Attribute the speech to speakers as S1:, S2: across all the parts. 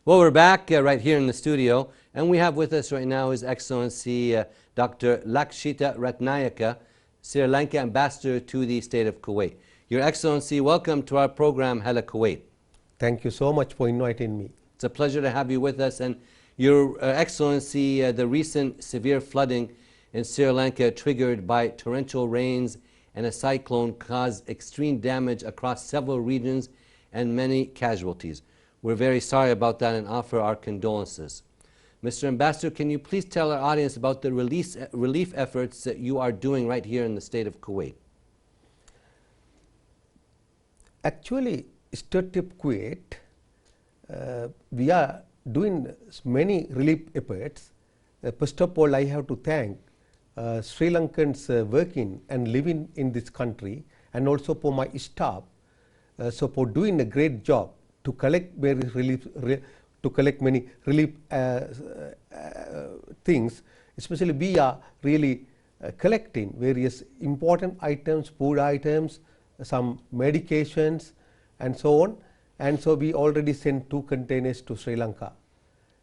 S1: Well, we're back right here in the studio, and we have with us right now His Excellency Dr. Lakshitha Ratnayake, Sri Lanka Ambassador to the State of Kuwait. Your Excellency, welcome to our program, Hala Kuwait.
S2: Thank you so much for inviting me.
S1: It's a pleasure to have you with us. And Your Excellency, the recent severe flooding in Sri Lanka triggered by torrential rains and a cyclone caused extreme damage across several regions and many casualties. We're very sorry about that and offer our condolences. Mr. Ambassador, can you please tell our audience about the relief efforts that you are doing right here in the state of Kuwait?
S2: Actually, State of Kuwait, we are doing many relief efforts. First of all, I have to thank Sri Lankans working and living in this country, and also for my staff, so for doing a great job to collect various many relief things. Especially, we are really collecting various important items, food items, some medications, and so on. And so we already sent 2 containers to Sri Lanka.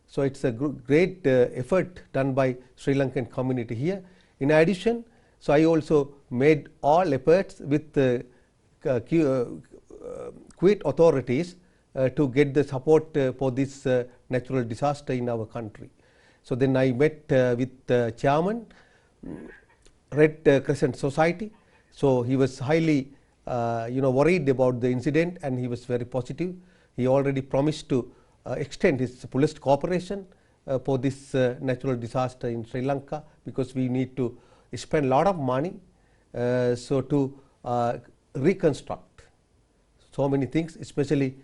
S2: So it's a great effort done by Sri Lankan community here. In addition, so I also made all efforts with the Kuwait authorities to get the support for this natural disaster in our country. So then I met with the chairman, Red Crescent Society. So he was highly worried about the incident, and he was very positive. He already promised to extend his fullest cooperation for this natural disaster in Sri Lanka, because we need to spend a lot of money so to reconstruct so many things, especially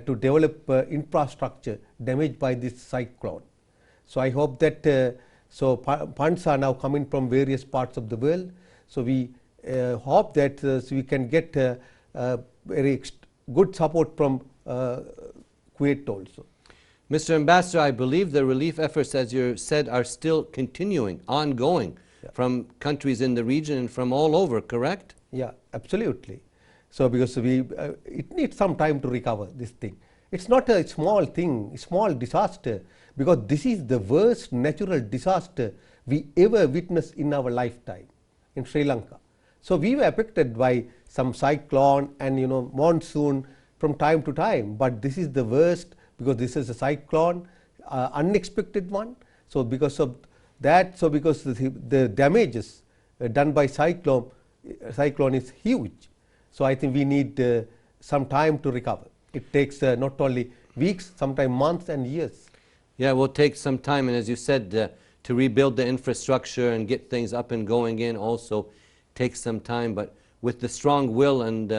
S2: to develop infrastructure damaged by this cyclone. So I hope that funds are now coming from various parts of the world. So we hope that so we can get very good support from Kuwait also.
S1: Mr. Ambassador, I believe the relief efforts, as you said, are still continuing, ongoing, from countries in the region and from all over, correct?
S2: Yeah, absolutely. So because it needs some time to recover this thing. It's not a small thing, small disaster, because this is the worst natural disaster we ever witnessed in our lifetime in Sri Lanka. So we were affected by some cyclone and monsoon from time to time, but this is the worst, because this is a cyclone, unexpected one. So because of that, so because the damages done by cyclone is huge. So I think we need some time to recover. It takes not only weeks, sometimes months and years.
S1: Yeah, it will take some time, and as you said, to rebuild the infrastructure and get things up and going again also takes some time. But with the strong will and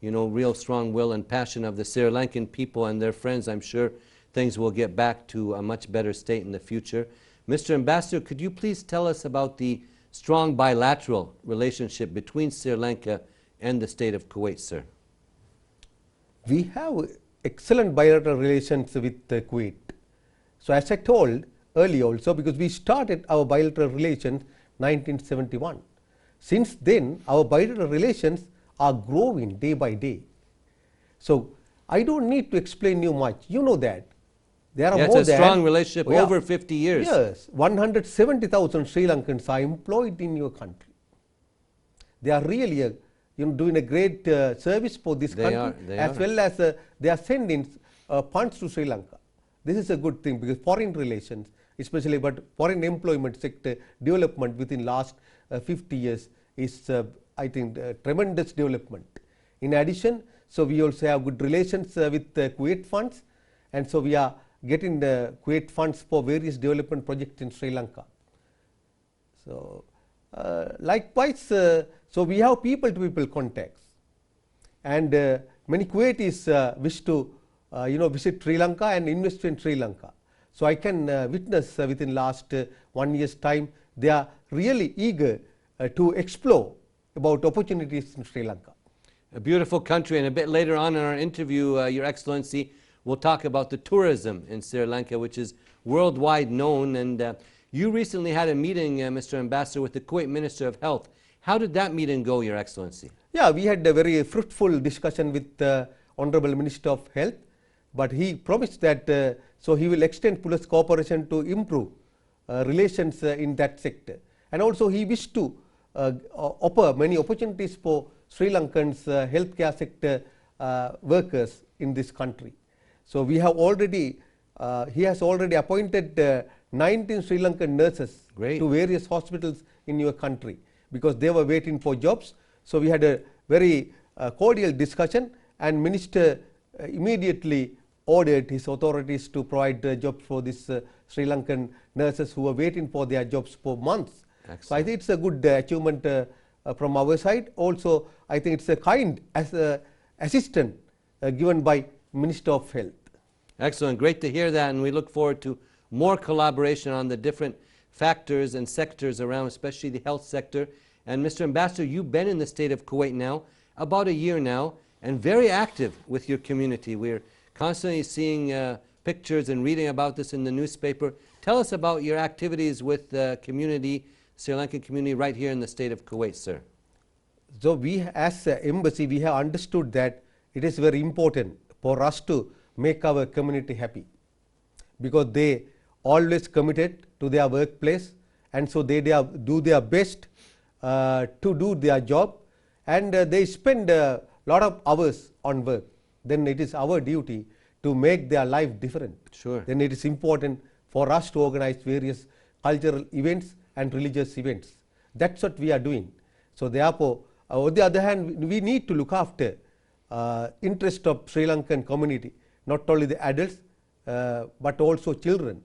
S1: real strong will and passion of the Sri Lankan people and their friends, I'm sure things will get back to a much better state in the future. Mr. Ambassador, could you please tell us about the strong bilateral relationship between Sri Lanka and the state of Kuwait, sir?
S2: We have excellent bilateral relations with Kuwait. So as I told earlier also, because we started our bilateral relations 1971. Since then, our bilateral relations are growing day by day. So I don't need to explain you much. You know that. There are more than...
S1: It's a strong relationship over 50 years.
S2: Yes, 170,000 Sri Lankans are employed in your country. They are really doing a great service for this country, well as they are sending funds to Sri Lanka. This is a good thing, because foreign relations, especially but foreign employment sector development within last 50 years is, I think, tremendous development. In addition, so we also have good relations with Kuwait funds, and so we are getting the Kuwait funds for various development projects in Sri Lanka. So likewise, so we have people-to-people contacts, and many Kuwaitis wish to visit Sri Lanka and invest in Sri Lanka. So I can witness within last 1 year's time, they are really eager to explore about opportunities in Sri Lanka.
S1: A beautiful country, and a bit later on in our interview, Your Excellency, we'll talk about the tourism in Sri Lanka, which is worldwide known. And you recently had a meeting, Mr. Ambassador, with the Kuwait Minister of Health. How did that meeting go, Your Excellency?
S2: Yeah, we had a very fruitful discussion with the Honorable Minister of Health. but he promised that so he will extend police cooperation to improve relations in that sector. And also he wished to offer many opportunities for Sri Lankans healthcare sector workers in this country. So we have already, he has already appointed 19 Sri Lankan nurses to various hospitals in your country, because they were waiting for jobs. So we had a very cordial discussion, and Minister immediately ordered his authorities to provide jobs for these Sri Lankan nurses who were waiting for their jobs for months. Excellent. So I think it's a good achievement from our side. Also, I think it's a kind assistance given by Minister of Health.
S1: Excellent. Great to hear that, and we look forward to more collaboration on the different factors and sectors around, especially the health sector. And Mr. Ambassador, you've been in the state of Kuwait now about a year now, and very active with your community. We're constantly seeing pictures and reading about this in the newspaper. Tell us about your activities with the community, Sri Lankan community right here in the state of Kuwait, sir.
S2: So we as an embassy, we have understood that it is very important for us to make our community happy, because they always committed to their workplace, and so they do their best to do their job, and they spend a lot of hours on work. Then it is our duty to make their life different.
S1: Sure.
S2: Then it is important for us to organize various cultural events and religious events. That's what we are doing. So therefore, on the other hand, we need to look after interest of Sri Lankan community, not only the adults but also children.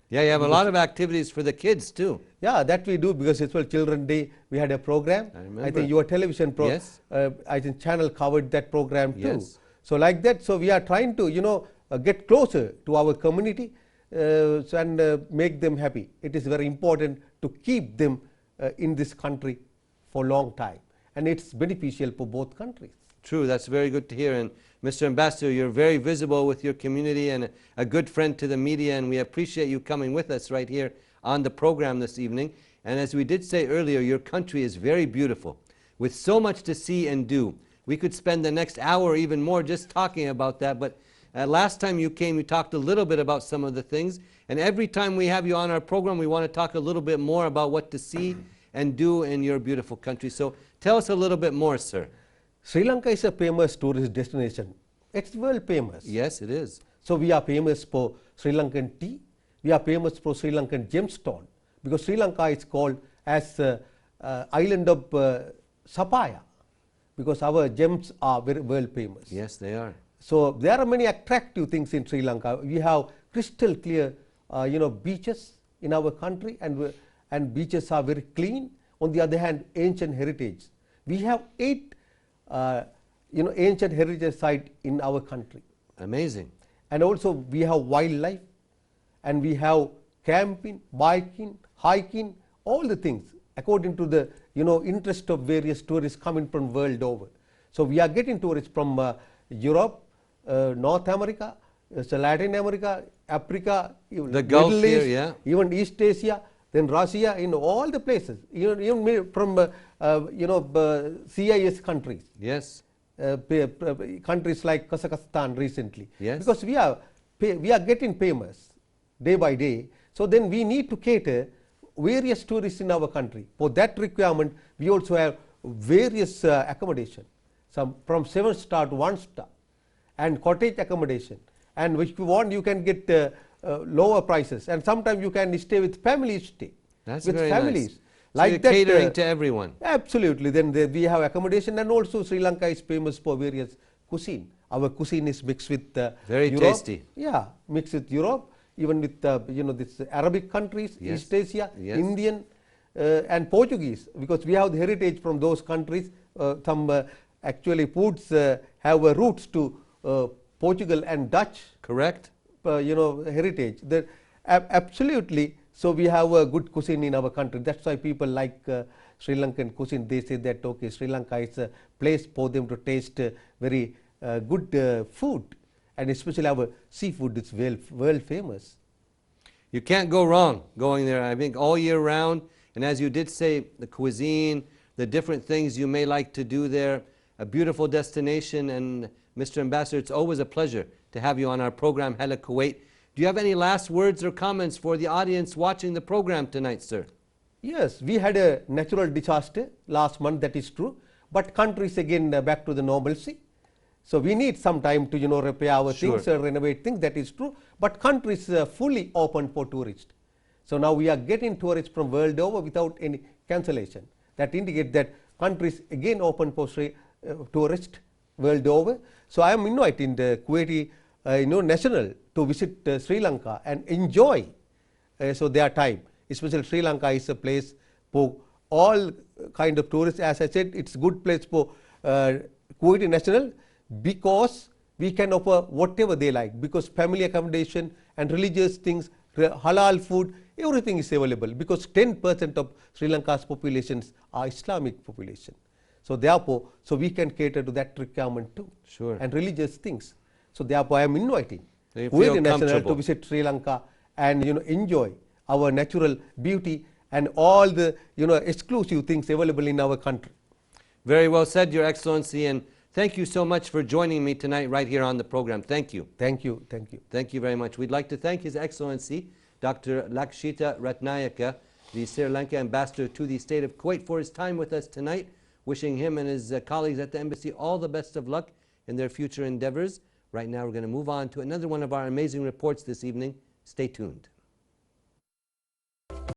S1: Yeah, you have a lot of activities for the kids too.
S2: Yeah, that we do, because it's well Children's Day. We had a program. I think your television I think channel covered that program too.
S1: Yes.
S2: So like that, so we are trying to get closer to our community and make them happy. It is very important to keep them in this country for a long time, and it's beneficial for both countries.
S1: True, that's very good to hear. And Mr. Ambassador, you're very visible with your community and a good friend to the media, and we appreciate you coming with us right here on the program this evening. And as we did say earlier, your country is very beautiful, with so much to see and do. We could spend the next hour or even more just talking about that, but last time you came, you talked a little bit about some of the things, and every time we have you on our program, we want to talk a little bit more about what to see and do in your beautiful country. So tell us a little bit more, sir.
S2: Sri Lanka is a famous tourist destination. It's world famous.
S1: Yes, it is.
S2: So we are famous for Sri Lankan tea. We are famous for Sri Lankan gemstone, because Sri Lanka is called as island of sapphire, because our gems are very world famous.
S1: Yes, they are.
S2: So there are many attractive things in Sri Lanka. We have crystal clear, beaches in our country, and beaches are very clean. On the other hand, ancient heritage. We have 8 ancient heritage sites in our country.
S1: Amazing.
S2: And also we have wildlife, and we have camping, biking, hiking, all the things according to the interest of various tourists coming from world over. So we are getting tourists from Europe, North America, Latin America, Africa,
S1: the Gulf
S2: Middle East,
S1: here,
S2: even East Asia, then Russia, all the places, even from CIS countries.
S1: Yes.
S2: Countries like Kazakhstan recently.
S1: Yes.
S2: Because we are getting famous day by day. So then we need to cater various tourists in our country. For that requirement, we also have various accommodation, some from 7-star to 1-star, and cottage accommodation. And which you want, you can get lower prices, and sometimes you can stay with families.
S1: That's
S2: with
S1: very
S2: families.
S1: Nice.
S2: Like
S1: so you're
S2: that,
S1: catering to everyone.
S2: Absolutely. Then we have accommodation, and also Sri Lanka is famous for various cuisine. Our cuisine is mixed with
S1: very
S2: Europe.
S1: tasty.
S2: Yeah, mixed with Europe, even with this Arabic countries,
S1: yes.
S2: East Asia,
S1: yes.
S2: Indian, and Portuguese, because we have the heritage from those countries. Some actually foods have roots to Portugal and Dutch.
S1: Correct.
S2: Heritage. Absolutely. So we have a good cuisine in our country. That's why people like Sri Lankan cuisine. They say that okay, Sri Lanka is a place for them to taste very good food, and especially our seafood is world famous.
S1: You can't go wrong going there, I think, all year round. And as you did say, the cuisine, the different things you may like to do there, a beautiful destination. And Mr. Ambassador, it's always a pleasure to have you on our program, Hala Kuwait. Do you have any last words or comments for the audience watching the program tonight, sir?
S2: Yes, we had a natural disaster last month, that is true, but countries again back to the normalcy. So we need some time to repair our things, renovate things, that is true, but countries fully open for tourists. So now we are getting tourists from world over without any cancellation. That indicates that countries again open for tourists world over. So I am inviting the Kuwaiti national to visit Sri Lanka and enjoy their time. Especially Sri Lanka is a place for all kind of tourists. As I said, it's a good place for Kuwaiti national, because we can offer whatever they like, because family accommodation and religious things, halal food, everything is available, because 10% of Sri Lanka's populations are Islamic population. So therefore, we can cater to that requirement too, and religious things. So therefore, I am inviting Kuwaiti national to visit Sri Lanka and enjoy our natural beauty and all the exclusive things available in our country.
S1: Very well said, Your Excellency, and thank you so much for joining me tonight right here on the program. Thank you.
S2: Thank you. Thank you.
S1: Thank you very much. We'd like to thank His Excellency, Dr. Lakshitha Ratnayake, the Sri Lanka ambassador to the state of Kuwait, for his time with us tonight, wishing him and his colleagues at the embassy all the best of luck in their future endeavors. Right now we're going to move on to another one of our amazing reports this evening. Stay tuned.